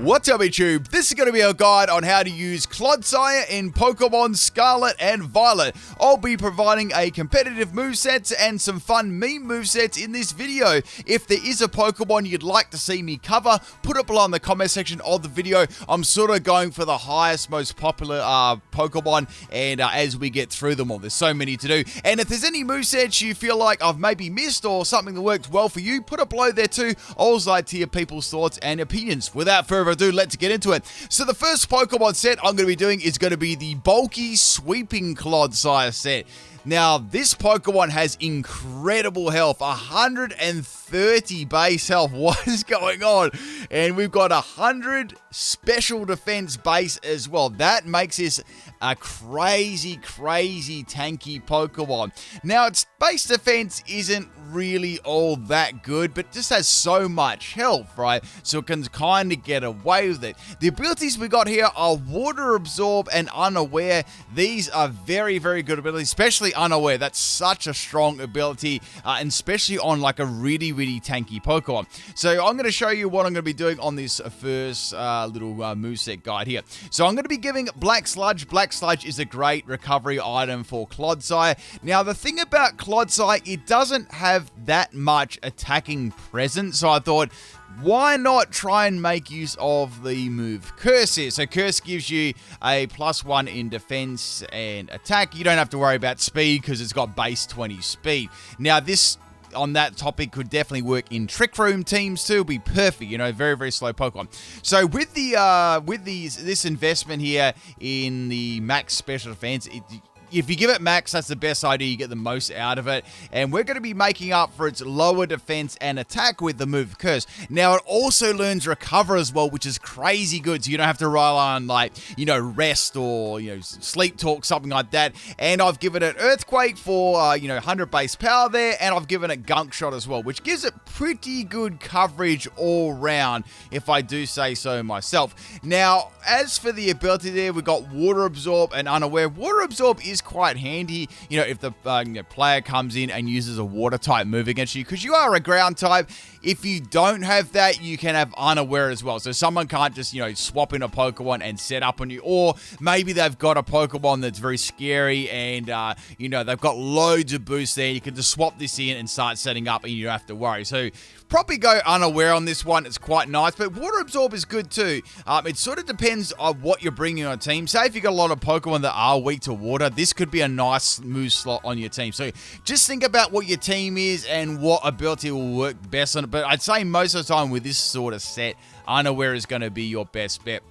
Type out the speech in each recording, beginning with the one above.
What's up, YouTube? This is going to be a guide on how to use Clodsire in Pokemon Scarlet and Violet. I'll be providing a competitive moveset and some fun meme movesets in this video. If there is a Pokemon you'd like to see me cover, put it below in the comment section of the video. I'm sort of going for the highest, most popular Pokemon, and as we get through them all, there's so many to do. And if there's any movesets you feel like I've maybe missed or something that worked well for you, put it below there too. I always like to hear people's thoughts and opinions. Without further ado, let's get into it. So the first Pokemon set I'm going to be doing is going to be the bulky sweeping Clodsire set. Now, this Pokemon has incredible health, 130 base health. What is going on? And we've got 100 special defense base as well. That makes this a crazy tanky Pokemon. Now, its base defense isn't really all that good, but it just has so much health, right? So it can kind of get away with it. The abilities we got here are Water Absorb and Unaware. These are very good abilities, especially Unaware. That's such a strong ability, and especially on like a really tanky Pokemon. So I'm going to show you what I'm going to be doing on this first little moveset guide here. So I'm going to be giving Black Sludge. Black Sludge is a great recovery item for Clodsire. Now, the thing about Clodsire, it doesn't have that much attacking presence, so I thought, why not try and make use of the move Curse here? So Curse gives you a +1 in defense and attack. You don't have to worry about speed because it's got base 20 speed. Now, this on that topic could definitely work in Trick Room teams too. It'll be perfect, you know, very slow Pokemon. So with the this investment here in the max special defense, if you give it max, that's the best idea. You get the most out of it. And we're going to be making up for its lower defense and attack with the move Curse. Now, it also learns Recover as well, which is crazy good. So you don't have to rely on, like, you know, rest or, you know, sleep talk, something like that. And I've given it Earthquake for, you know, 100 base power there. And I've given it Gunk Shot as well, which gives it pretty good coverage all round, if I do say so myself. Now, as for the ability there, we've got Water Absorb and Unaware. Water Absorb is quite handy, you know, if the player comes in and uses a water type move against you, because you are a ground type. If you don't have that, you can have Unaware as well, so someone can't just, you know, swap in a Pokemon and set up on you. Or maybe they've got a Pokemon that's very scary and you know, they've got loads of boosts there. You can just swap this in and start setting up and you don't have to worry. So probably go Unaware on this one. It's quite nice, but Water Absorb is good too. It sort of depends on what you're bringing on a team. Say if you've got a lot of Pokemon that are weak to water, this could be a nice move slot on your team. So just think about what your team is and what ability will work best on it. But I'd say most of the time with this sort of set, Unaware is going to be your best bet.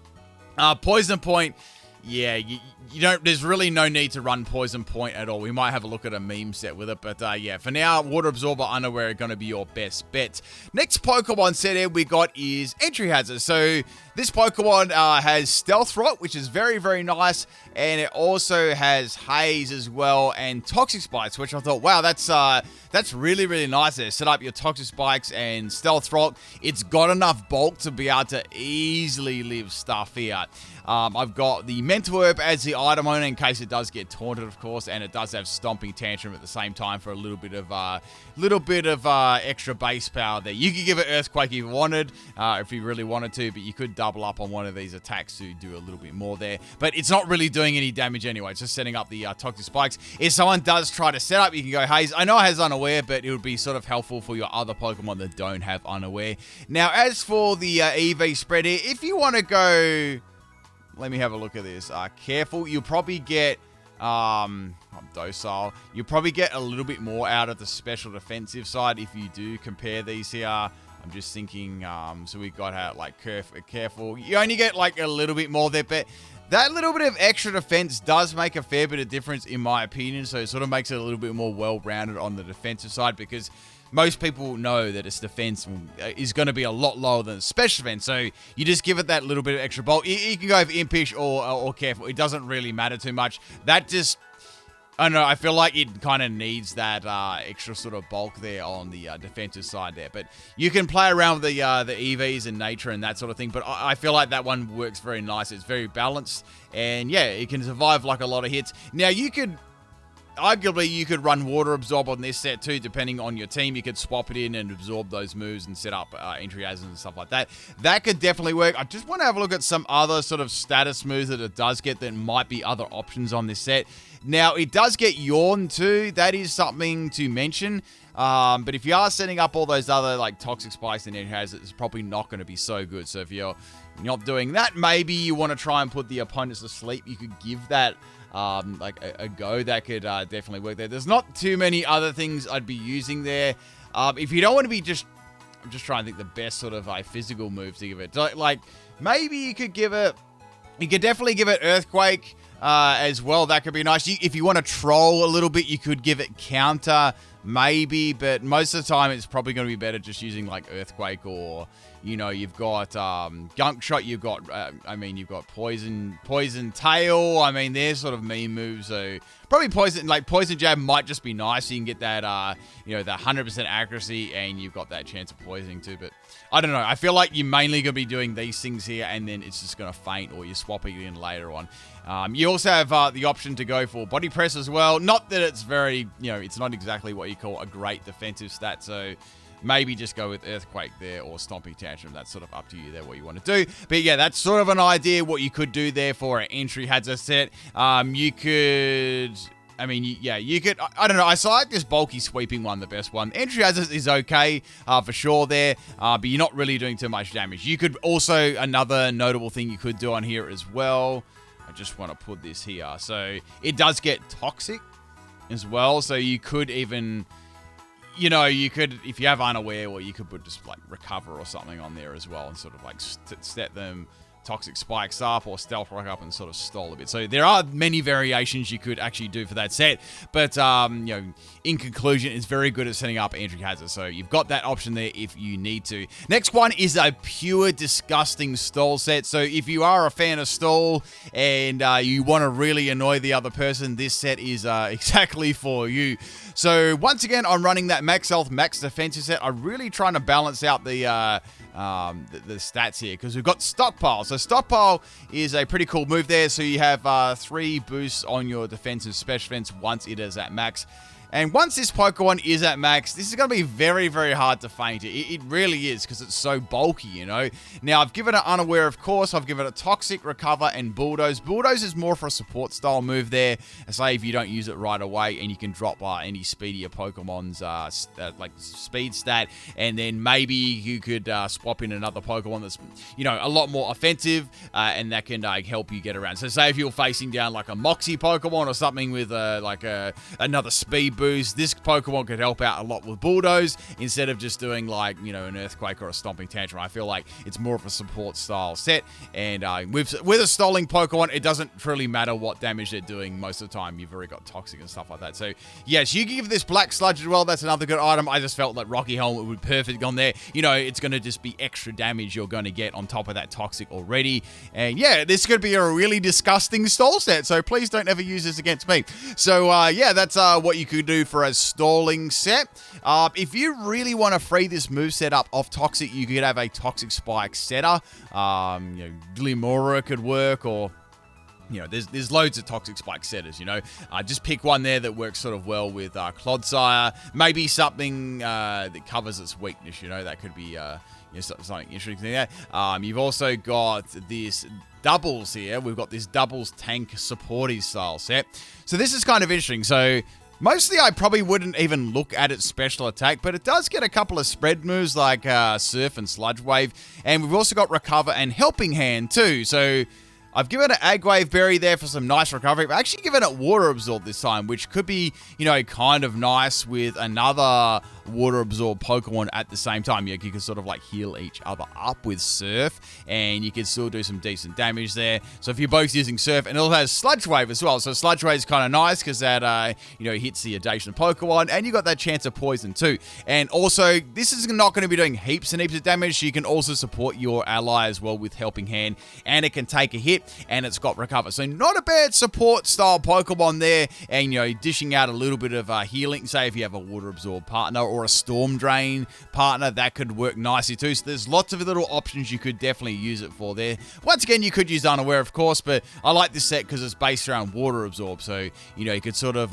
Poison Point, yeah, you don't. There's really no need to run Poison Point at all. We might have a look at a meme set with it, but yeah, for now, Water Absorb or Unaware are going to be your best bets. Next Pokemon set here we got is Entry Hazard. So this Pokemon has Stealth Rot, which is very nice, and it also has Haze as well and Toxic Spikes, which I thought, wow, that's really nice there. Set up your Toxic Spikes and Stealth Rot. It's got enough bulk to be able to easily live stuff here. I've got the Mental Herb as the item owner in case it does get taunted, of course, and it does have Stomping Tantrum at the same time for a little bit of extra base power there. You could give it Earthquake if you wanted, if you really wanted to, but you could double up on one of these attacks to do a little bit more there. But it's not really doing any damage anyway. It's just setting up the Toxic Spikes. If someone does try to set up, you can go Haze. I know it has Unaware, but it would be sort of helpful for your other Pokemon that don't have Unaware. Now, as for the EV spread here, if you want to go... Let me have a look at this. Careful. You'll probably get... I'm Docile. You'll probably get a little bit more out of the special defensive side if you do compare these here. I'm just thinking... so we've got like Careful. You only get like a little bit more there, but... That little bit of extra defense does make a fair bit of difference in my opinion, so it sort of makes it a little bit more well-rounded on the defensive side, because most people know that its defense is going to be a lot lower than its special defense, so you just give it that little bit of extra bulk. You can go for Impish or Careful. It doesn't really matter too much. That just... I don't know, I feel like it kind of needs that extra sort of bulk there on the defensive side there. But you can play around with the EVs and nature and that sort of thing. But I feel like that one works very nice. It's very balanced. And yeah, it can survive like a lot of hits. Now, you could arguably, you could run Water Absorb on this set too, depending on your team. You could swap it in and absorb those moves and set up entry hazards and stuff like that. That could definitely work. I just want to have a look at some other sort of status moves that it does get that might be other options on this set. Now, it does get Yawn too. That is something to mention. But if you are setting up all those other like Toxic Spikes and entry hazards, it's probably not going to be so good. So if you're not doing that, maybe you want to try and put the opponents to sleep. You could give that like a go. That could definitely work there. There's not too many other things I'd be using there. If you don't want to be I'm just trying to think the best sort of physical move to give it. Like maybe you could definitely give it Earthquake as well. That could be nice. If you want to troll a little bit, you could give it Counter maybe, but most of the time it's probably going to be better just using like Earthquake, or you've got Gunk Shot, you've got you've got Poison Tail. I mean, they're sort of meme moves, so probably Poison Jab might just be nice. You can get that that 100% accuracy, and you've got that chance of poisoning too. But I don't know, I feel like you're mainly going to be doing these things here, and then it's just going to faint, or you're swapping it in later on. You also have the option to go for Body Press as well. Not that it's very, it's not exactly what you call a great defensive stat, so maybe just go with Earthquake there or Stomping Tantrum. That's sort of up to you there, what you want to do. But yeah, that's sort of an idea what you could do there for an entry hazard set. You could... you could, I don't know, I like this bulky sweeping one, the best one. Entry hazard is okay, for sure there, but you're not really doing too much damage. You could also, another notable thing you could do on here as well, I just want to put this here. So it does get Toxic as well, so you could even... you could, if you have Unaware, or you could put just like Recover or something on there as well, and sort of like set them Toxic Spikes up or Stealth Rock up and sort of stall a bit. So there are many variations you could actually do for that set, but in conclusion, it's very good at setting up entry hazards. So you've got that option there if you need to. Next one is a pure disgusting stall set. So if you are a fan of stall and you want to really annoy the other person, this set is exactly for you. So once again, I'm running that max health, max defensive set. I'm really trying to balance out the stats here, because we've got Stockpile. So Stockpile is a pretty cool move there. So you have 3 boosts on your defensive special defense once it is at max. And once this Pokemon is at max, this is going to be very, very hard to feint. It really is, because it's so bulky, Now, I've given it Unaware, of course. I've given it Toxic, Recover, and Bulldoze. Bulldoze is more for a support style move there. Say if you don't use it right away, and you can drop any speedier Pokemon's like speed stat, and then maybe you could swap in another Pokemon that's, a lot more offensive, and that can help you get around. So say if you're facing down like a Moxie Pokemon or something with another speed boost, this Pokemon could help out a lot with Bulldoze instead of just doing like, an Earthquake or a Stomping Tantrum. I feel like it's more of a support style set, and with a stalling Pokemon, it doesn't really matter what damage they're doing. Most of the time, you've already got Toxic and stuff like that. So yes, you can give this Black Sludge as well. That's another good item. I just felt that Rocky Helmet would be perfect on there. It's going to just be extra damage you're going to get on top of that Toxic already. And yeah, this could be a really disgusting stall set, so please don't ever use this against me. So yeah, that's what you could do for a stalling set. If you really want to free this move set up off Toxic, you could have a Toxic Spike setter. Glimora could work, or there's loads of Toxic Spike setters, just pick one there that works sort of well with Clodsire. Maybe something that covers its weakness, that could be something interesting there. You've also got this doubles here. We've got this doubles tank supporty style set. So this is kind of interesting. So mostly I probably wouldn't even look at its special attack, but it does get a couple of spread moves like Surf and Sludge Wave. And we've also got Recover and Helping Hand too. So I've given it Ag Wave Berry there for some nice recovery. I've actually given it Water Absorb this time, which could be, kind of nice with another Water Absorb Pokemon at the same time. You can sort of like heal each other up with Surf, and you can still do some decent damage there. So if you're both using Surf, and it also has Sludge Wave as well. So Sludge Wave is kind of nice because that, hits the adjacent Pokemon, and you got that chance of poison too. And also, this is not going to be doing heaps and heaps of damage. So you can also support your ally as well with Helping Hand, and it can take a hit, and it's got Recover. So not a bad support style Pokemon there, and dishing out a little bit of healing, say if you have a Water Absorb partner, or a Storm Drain partner, that could work nicely too. So there's lots of little options you could definitely use it for there. Once again, you could use Unaware, of course, but I like this set because it's based around Water Absorb. So, you could sort of,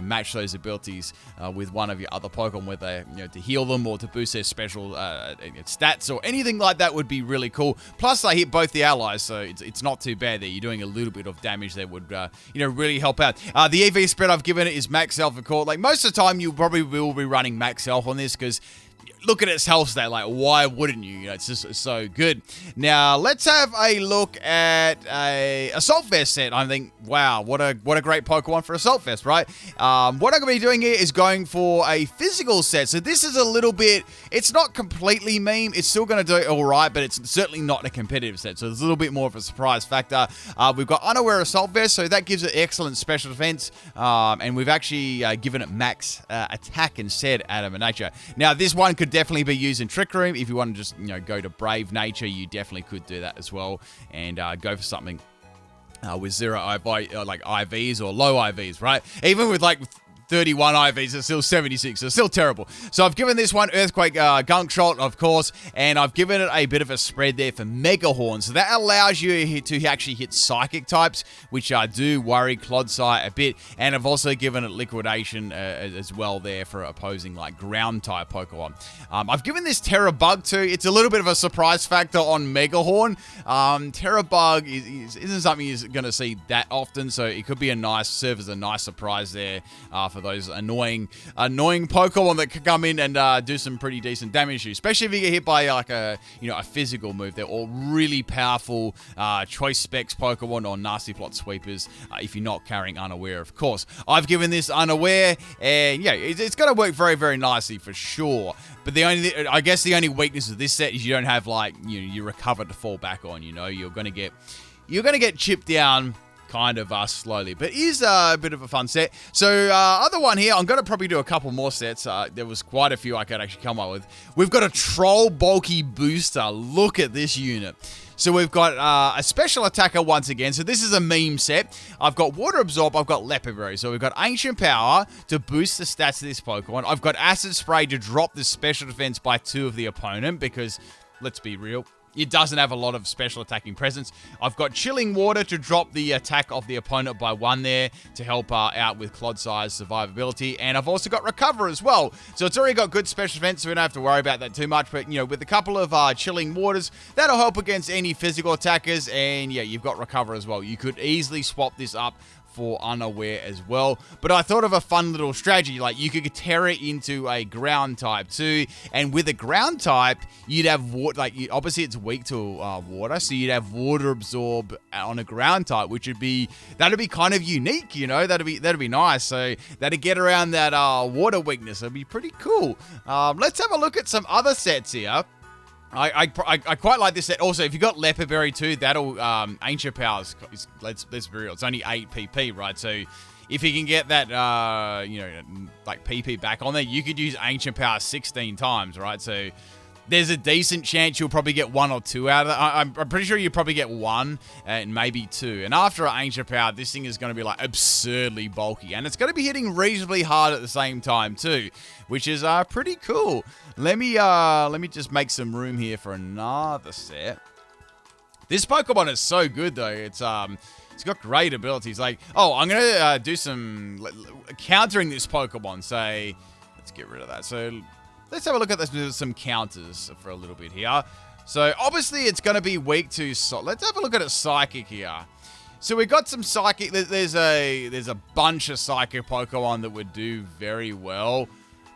match those abilities with one of your other Pokemon, whether, to heal them or to boost their special stats or anything like that would be really cool. Plus, they hit both the allies, so it's not too bad there. You're doing a little bit of damage that would, really help out. The EV spread I've given it is max health, of course. Like, most of the time, you probably will be running max health on this because look at its health stat. Like, why wouldn't you? It's just so good. Now, let's have a look at a Assault Vest set. I think, wow, what a great Pokemon for Assault Vest, right? What I'm going to be doing here is going for a physical set. So this is a little bit, it's not completely meme. It's still going to do all right, but it's certainly not a competitive set. So there's a little bit more of a surprise factor. We've got Unaware Assault Vest, so that gives it excellent special defense. And we've actually given it max attack instead, Adam and Nature. Now, this one could definitely be used in Trick Room. If you want to just, go to Brave Nature, you definitely could do that as well and go for something with zero IVs or low IVs, right? Even with 31 IVs, it's still 76, so it's still terrible. So I've given this one Earthquake Gunk Shot, of course, and I've given it a bit of a spread there for Mega Horn. So that allows you to actually hit Psychic types, which do worry Clodsire a bit. And I've also given it Liquidation as well there for opposing ground type Pokemon. I've given this Terra Bug too. It's a little bit of a surprise factor on Mega Horn. Terra Bug isn't something you're going to see that often, so it could be serve as a nice surprise there for those annoying Pokemon that could come in and do some pretty decent damage to you, especially if you get hit by a physical move. They're all really powerful choice specs Pokemon or nasty plot sweepers if you're not carrying Unaware, of course. I've given this Unaware, and yeah, it's going to work very, very nicely for sure. But I guess the only weakness of this set is you don't have you recover to fall back on. You're going to get chipped down kind of slowly, but it is a bit of a fun set. So other one here, I'm going to probably do a couple more sets. There was quite a few I could actually come up with. We've got a Troll Bulky Booster. Look at this unit. So we've got a special attacker once again. So this is a meme set. I've got Water Absorb, I've got Leopard Berry. So we've got Ancient Power to boost the stats of this Pokemon. I've got Acid Spray to drop the special defense by 2 of the opponent because, let's be real, it doesn't have a lot of special attacking presence. I've got Chilling Water to drop the attack of the opponent by 1 there to help out with Clodsire's survivability. And I've also got Recover as well. So it's already got good special defense, so we don't have to worry about that too much. But, with a couple of Chilling Waters, that'll help against any physical attackers. And, yeah, you've got Recover as well. You could easily swap this up for Unaware as well. But I thought of a fun little strategy. You could Terra into a ground type too, and with a ground type, you'd have water. Obviously it's weak to water, so you'd have Water Absorb on a ground type, which would be kind of unique. That'd be nice. So that'd get around that water weakness. It'd be pretty cool. Let's have a look at some other sets here. I quite like this set. Also, if you got Leopard Berry too, that'll Ancient Powers. Let's be real. It's only 8 PP, right? So if you can get that PP back on there, you could use Ancient Power 16 times, right? So there's a decent chance you'll probably get 1 or 2 out of that. I'm pretty sure you probably get 1 and maybe 2. And after Ancient Power, this thing is going to be absurdly bulky, and it's going to be hitting reasonably hard at the same time too, which is pretty cool. Let me just make some room here for another set. This Pokemon is so good though. It's got great abilities. I'm gonna do some countering this Pokemon. Say, let's get rid of that. So let's have a look at this with some counters for a little bit here. So obviously it's going to be weak to let's have a look at its Psychic here. So we got some Psychic. There's a bunch of Psychic Pokemon that would do very well.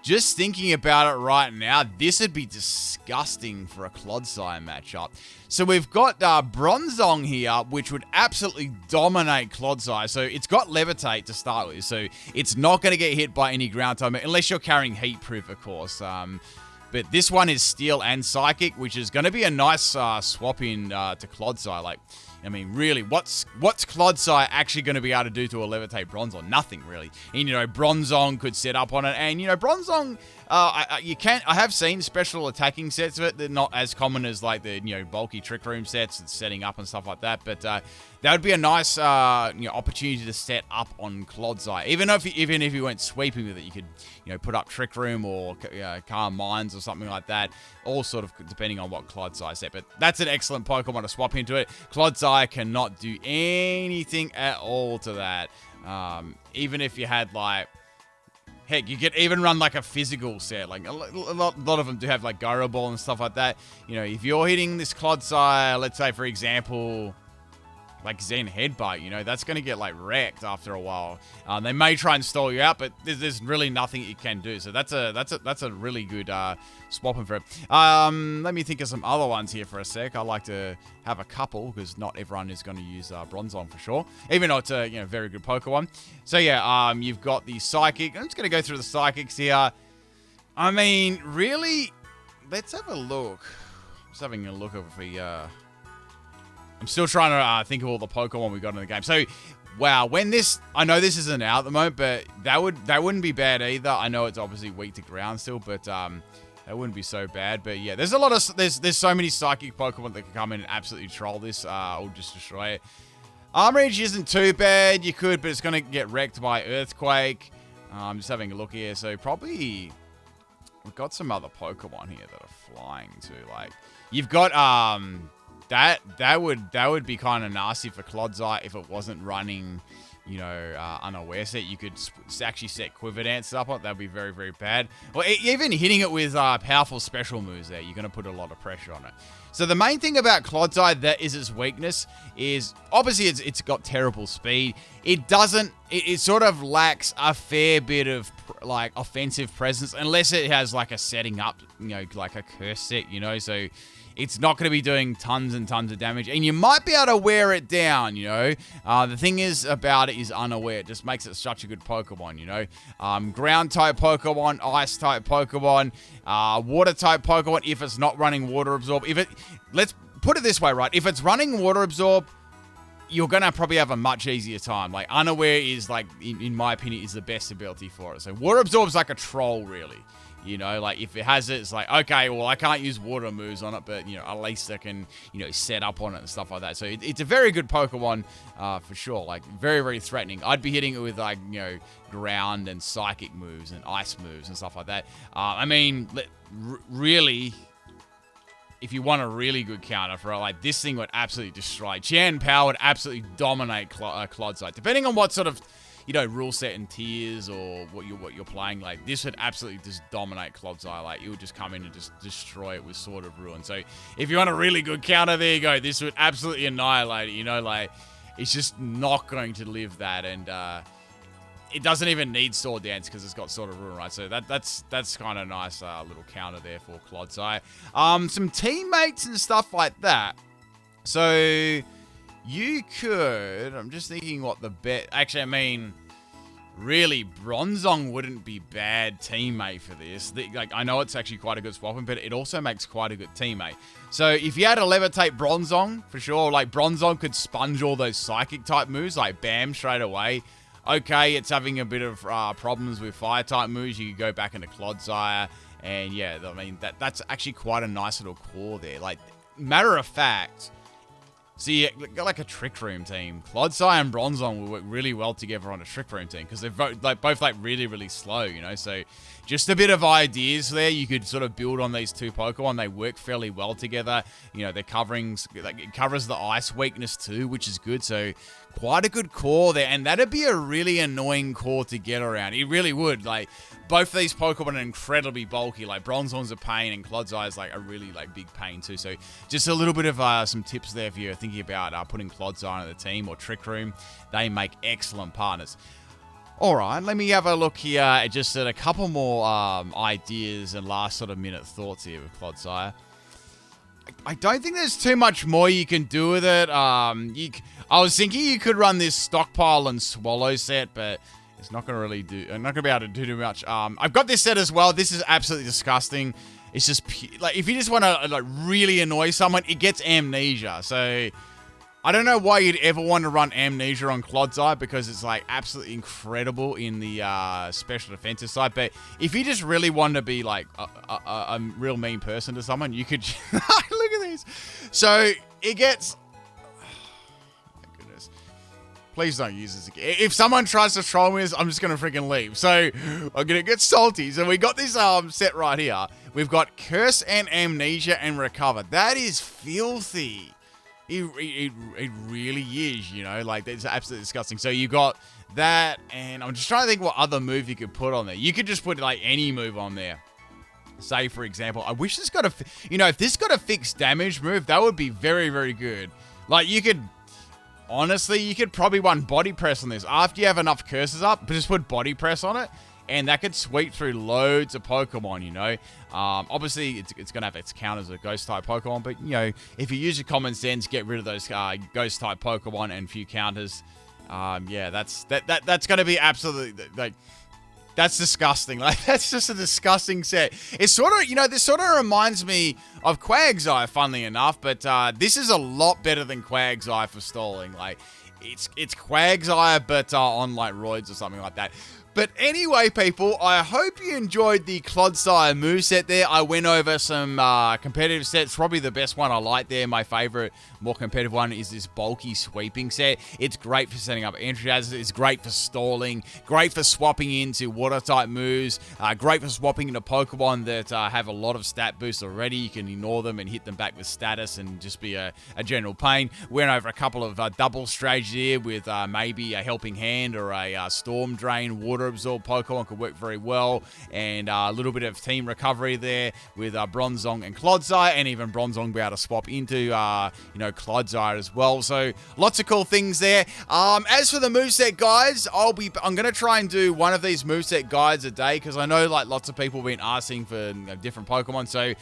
Just thinking about it right now, this would be disgusting for a Clodsire matchup. So we've got Bronzong here, which would absolutely dominate Clodsire. So it's got Levitate to start with, so it's not going to get hit by any ground type, unless you're carrying Heat Proof, of course. But this one is Steel and Psychic, which is going to be a nice swap in to Clodsire. Really, what's Clodsire actually going to be able to do to a Levitate Bronzong? Nothing, really. And, Bronzong could set up on it. And, Bronzong, I have seen special attacking sets of it. They're not as common as, the, bulky Trick Room sets and setting up and stuff like that. But that would be a nice opportunity to set up on Clodsire. Even if you weren't sweeping with it, you could put up Trick Room or Calm Minds or something like that. All sort of depending on what Clodsire set. But that's an excellent Pokemon to swap into it. Clodsire cannot do anything at all to that. Even if you had like, heck, you could even run like a physical set. Like a lot of them do have like Gyro Ball and stuff like that. If you're hitting this Clodsire, let's say for example, like Zen Headbutt, that's going to get like wrecked after a while. They may try and stall you out, but there's really nothing you can do. So that's a really good swapping for it. Let me think of some other ones here for a sec. I like to have a couple because not everyone is going to use Bronzong for sure, even though it's a very good Pokemon. So yeah, you've got the Psychic. I'm just going to go through the Psychics here. I mean, really, let's have a look. Just having a look over the. I'm still trying to think of all the Pokemon we got in the game. So, wow, I know this isn't out at the moment, but that wouldn't be bad either. I know it's obviously weak to ground still, but that wouldn't be so bad. But yeah, there's there's so many Psychic Pokemon that can come in and absolutely troll this or just destroy it. Armreach isn't too bad. You could, but it's going to get wrecked by Earthquake. I'm just having a look here. So probably we've got some other Pokemon here that are flying too. Like you've got That would be kind of nasty for Clodsire if it wasn't running, Unaware Set. You could actually set Quiver Dance up on it. That would be very, very bad. Well, even hitting it with powerful special moves there, you're going to put a lot of pressure on it. So the main thing about Clodsire that is its weakness is, obviously, it's got terrible speed. It sort of lacks a fair bit of, like, offensive presence, unless it has, like, a setting up, like a curse set, so it's not going to be doing tons and tons of damage. And you might be able to wear it down, The thing is about it is Unaware. It just makes it such a good Pokemon, Ground-type Pokemon, Ice-type Pokemon, Water-type Pokemon if it's not running Water Absorb. Let's put it this way, right? If it's running Water Absorb, you're going to probably have a much easier time. Like, Unaware is, like, in my opinion, is the best ability for it. So, Water Absorb's like a troll, really. Like, if it has it, it's like, okay, well, I can't use water moves on it, but, at least I can, set up on it and stuff like that. So, it's a very good Pokemon, for sure. Like, very, very threatening. I'd be hitting it with, like, ground and psychic moves and ice moves and stuff like that. I mean, really, if you want a really good counter for it, like, this thing would absolutely destroy. Qian Power would absolutely dominate Clodsire. Depending on what sort of rule set and tiers or what you're playing, like this would absolutely just dominate Clodsire. Like it would just come in and just destroy it with Sword of Ruin. So if you want a really good counter, there you go. This would absolutely annihilate it. Like it's just not going to live that, and it doesn't even need Sword Dance because it's got Sword of Ruin, right? So that's kind of nice little counter there for Clodsire. Some teammates and stuff like that. So you could, I'm just thinking what the bet, actually, I mean, really, Bronzong wouldn't be bad teammate for this. Like, I know it's actually quite a good swapping, but it also makes quite a good teammate. So if you had a Levitate Bronzong, for sure, like Bronzong could sponge all those psychic type moves, like bam, straight away. Okay, it's having a bit of problems with fire type moves. You could go back into Clodsire, and yeah, I mean, that's actually quite a nice little core there. Like, matter of fact, see, got like a Trick Room team. Clodsire and Bronzong will work really well together on a Trick Room team because they're both really, really slow, So just a bit of ideas there. You could sort of build on these two Pokemon. They work fairly well together. They're covering, like, it covers the ice weakness too, which is good. So quite a good core there. And that'd be a really annoying core to get around. It really would. Like, both of these Pokemon are incredibly bulky. Like, Bronzong's a pain and Clodsire's like a really big pain too. So just a little bit of some tips there if you're thinking about putting Clodsire in the team or Trick Room. They make excellent partners. Alright, let me have a look here at just a couple more ideas and last sort of minute thoughts here with Clodsire. I don't think there's too much more you can do with it. I was thinking you could run this Stockpile and Swallow set, but it's not going to really do... I'm not going to be able to do too much. I've got this set as well. This is absolutely disgusting. It's just... like, if you just want to really annoy someone, it gets Amnesia. So... I don't know why you'd ever want to run Amnesia on Clodsire because it's like absolutely incredible in the special defensive side. But if you just really want to be like a real mean person to someone, you could... Look at these. So it gets... Oh my Please don't use this again. If someone tries to troll me, I'm just going to freaking leave. So I'm going to get salty. So we got this set right here. We've got Curse and Amnesia and Recover. That is filthy. It really is, you know, like it's absolutely disgusting. So you got that, and I'm just trying to think what other move you could put on there. You could just put like any move on there. Say, for example, I wish this got a, you know, if this got a fixed damage move, that would be very, very good. Like you could, honestly, you could probably run body press on this. After you have enough curses up, just put body press on it. And that could sweep through loads of Pokemon, you know. Obviously, it's going to have its counters as a Ghost-type Pokemon. But, you know, if you use your common sense, get rid of those Ghost-type Pokemon and a few counters. Yeah, that's going to be absolutely, like, that's disgusting. Like, that's just a disgusting set. It's sort of, you know, this sort of reminds me of Quagsire, funnily enough. But this is a lot better than Quagsire for stalling. Like, it's Quagsire, but on, like, roids or something like that. But anyway, people, I hope you enjoyed the Clodsire moveset there. I went over some competitive sets. Probably the best one I like there. My favorite, more competitive one is this bulky sweeping set. It's great for setting up entry hazards. It's great for stalling. Great for swapping into water-type moves. Great for swapping into Pokemon that have a lot of stat boosts already. You can ignore them and hit them back with status and just be a general pain. Went over a couple of double strategies here with maybe a Helping Hand or a Storm Drain, Water Absorb Pokemon could work very well, and a little bit of team recovery there with Bronzong and Clodsire, and even Bronzong be able to swap into you know, Clodsire as well. So lots of cool things there. As for the moveset guides, I'm gonna try and do one of these moveset guides a day, because I know like lots of people have been asking for, you know, different Pokemon. So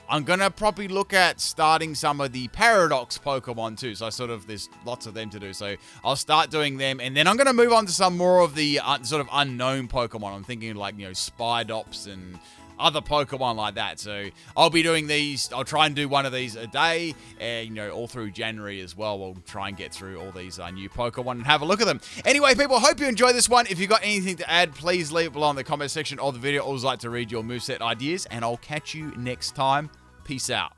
I'm going to probably look at starting some of the Paradox Pokemon too. So there's lots of them to do. So I'll start doing them. And then I'm going to move on to some more of the sort of unknown Pokemon. I'm thinking like, you know, Spidops and other Pokemon like that. So I'll be doing these. I'll try and do one of these a day, you know, all through January as well. We'll try and get through all these new Pokemon and have a look at them. Anyway, people, hope you enjoyed this one. If you've got anything to add, please leave it below in the comment section of the video. I always like to read your moveset ideas, and I'll catch you next time. Peace out.